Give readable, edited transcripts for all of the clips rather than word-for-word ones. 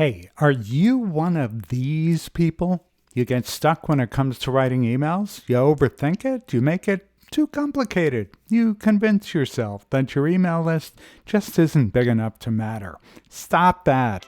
Hey, are you one of these people? You get stuck when it comes to writing emails? You overthink it? You make it too complicated? You convince yourself that your email list just isn't big enough to matter? Stop that.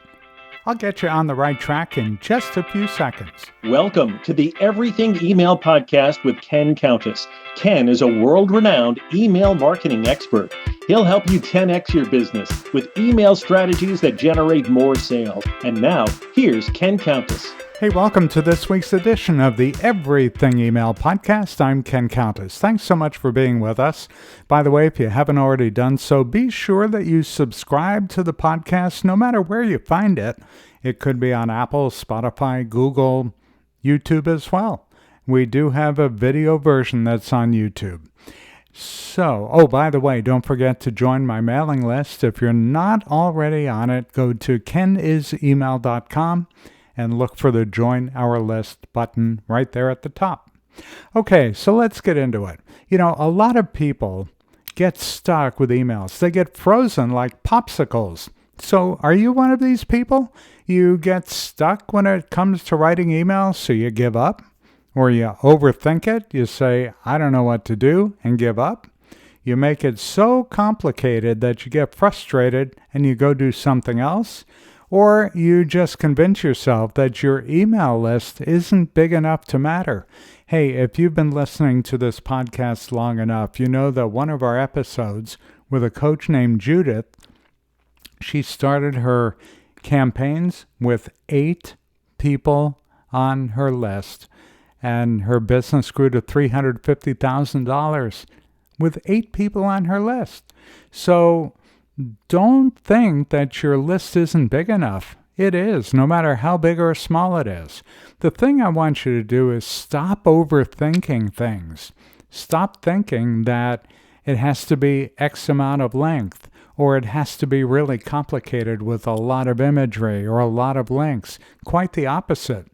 I'll get you on the right track in just a few seconds. Welcome to the Everything Email Podcast with Ken Countess. Ken is a world-renowned email marketing expert. He'll help you 10x your business with email strategies that generate more sales. And now, here's Ken Countess. Hey, welcome to this week's edition of the Everything Email Podcast. I'm Ken Countess. Thanks so much for being with us. By the way, if you haven't already done so, be sure that you subscribe to the podcast no matter where you find it. It could be on Apple, Spotify, Google, YouTube as well. We do have a video version that's on YouTube. So, by the way, don't forget to join my mailing list. If you're not already on it, go to kenisemail.com and look for the Join Our List button right there at the top. Okay, so let's get into it. You know, a lot of people get stuck with emails. They get frozen like popsicles. So are you one of these people? You get stuck when it comes to writing emails, so you give up? Or you overthink it, you say, I don't know what to do, and give up? You make it so complicated that you get frustrated and you go do something else? Or you just convince yourself that your email list isn't big enough to matter? Hey, if you've been listening to this podcast long enough, you know that one of our episodes with a coach named Judith, she started her campaigns with 8 people on her list, and her business grew to $350,000 with 8 people on her list. So don't think that your list isn't big enough. It is, no matter how big or small it is. The thing I want you to do is stop overthinking things. Stop thinking that it has to be X amount of length, or it has to be really complicated with a lot of imagery or a lot of links. Quite the opposite.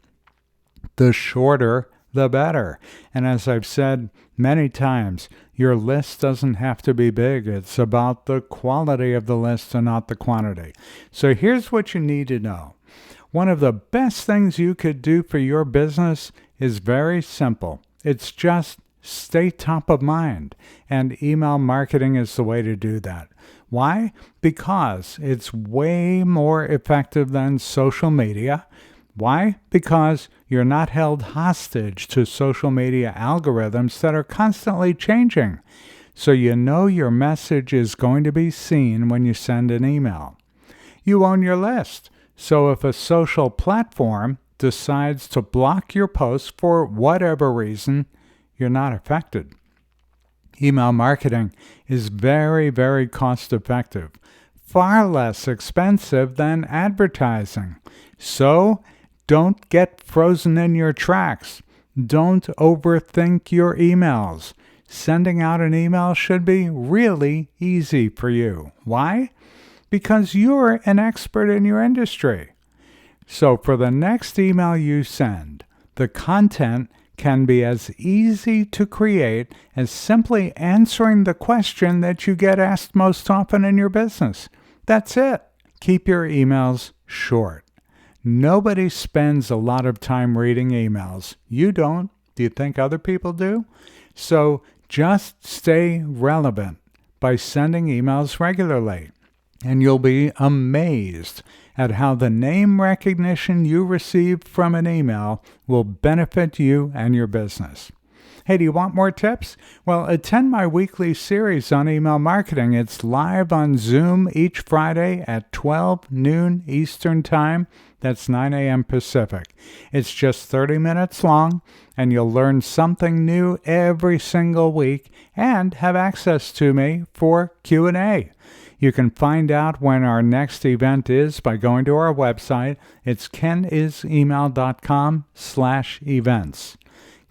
The shorter, the better. And as I've said many times, your list doesn't have to be big. It's about the quality of the list and not the quantity. So here's what you need to know. One of the best things you could do for your business is very simple. It's just stay top of mind. And email marketing is the way to do that. Why? Because it's way more effective than social media. Why? Because you're not held hostage to social media algorithms that are constantly changing. So you know your message is going to be seen when you send an email. You own your list. So if a social platform decides to block your post for whatever reason, you're not affected. Email marketing is very, very cost effective, far less expensive than advertising. So don't get frozen in your tracks. Don't overthink your emails. Sending out an email should be really easy for you. Why? Because you're an expert in your industry. So for the next email you send, the content can be as easy to create as simply answering the question that you get asked most often in your business. That's it. Keep your emails short. Nobody spends a lot of time reading emails. You don't. Do you think other people do? So just stay relevant by sending emails regularly. And you'll be amazed at how the name recognition you receive from an email will benefit you and your business. Hey, do you want more tips? Well, attend my weekly series on email marketing. It's live on Zoom each Friday at 12 noon Eastern Time. That's 9 a.m. Pacific. It's just 30 minutes long, and you'll learn something new every single week and have access to me for Q&A. You can find out when our next event is by going to our website. It's kenisemail.com/events.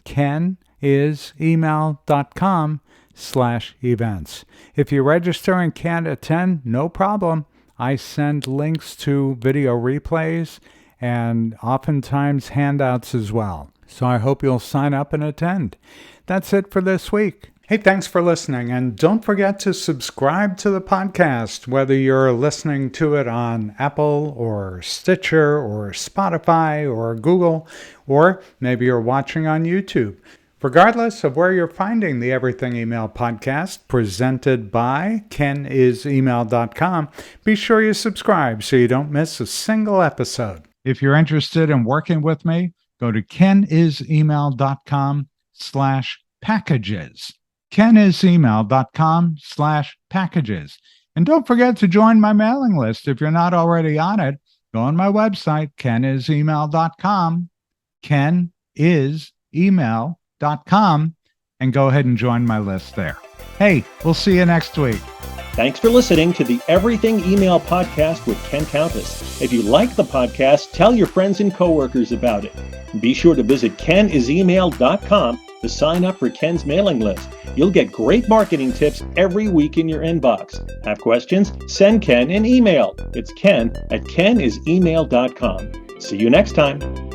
kenisemail.com/events. If you register and can't attend, no problem. I send links to video replays and oftentimes handouts as well. So I hope you'll sign up and attend. That's it for this week. Hey, thanks for listening, and don't forget to subscribe to the podcast, whether you're listening to it on Apple or Stitcher or Spotify or Google, or maybe you're watching on YouTube. Regardless of where you're finding the Everything Email podcast presented by kenisemail.com, be sure you subscribe so you don't miss a single episode. If you're interested in working with me, go to kenisemail.com/packages. kenisemail.com/packages. And don't forget to join my mailing list if you're not already on it. Go on my website, kenisemail.com, kenisemail.com, and go ahead and join my list there. Hey, we'll see you next week. Thanks for listening to the Everything Email Podcast with Ken Countess. If you like the podcast, tell your friends and coworkers about it. Be sure to visit kenisemail.com to sign up for Ken's mailing list. You'll get great marketing tips every week in your inbox. Have questions? Send Ken an email. It's ken@kenisemail.com. See you next time.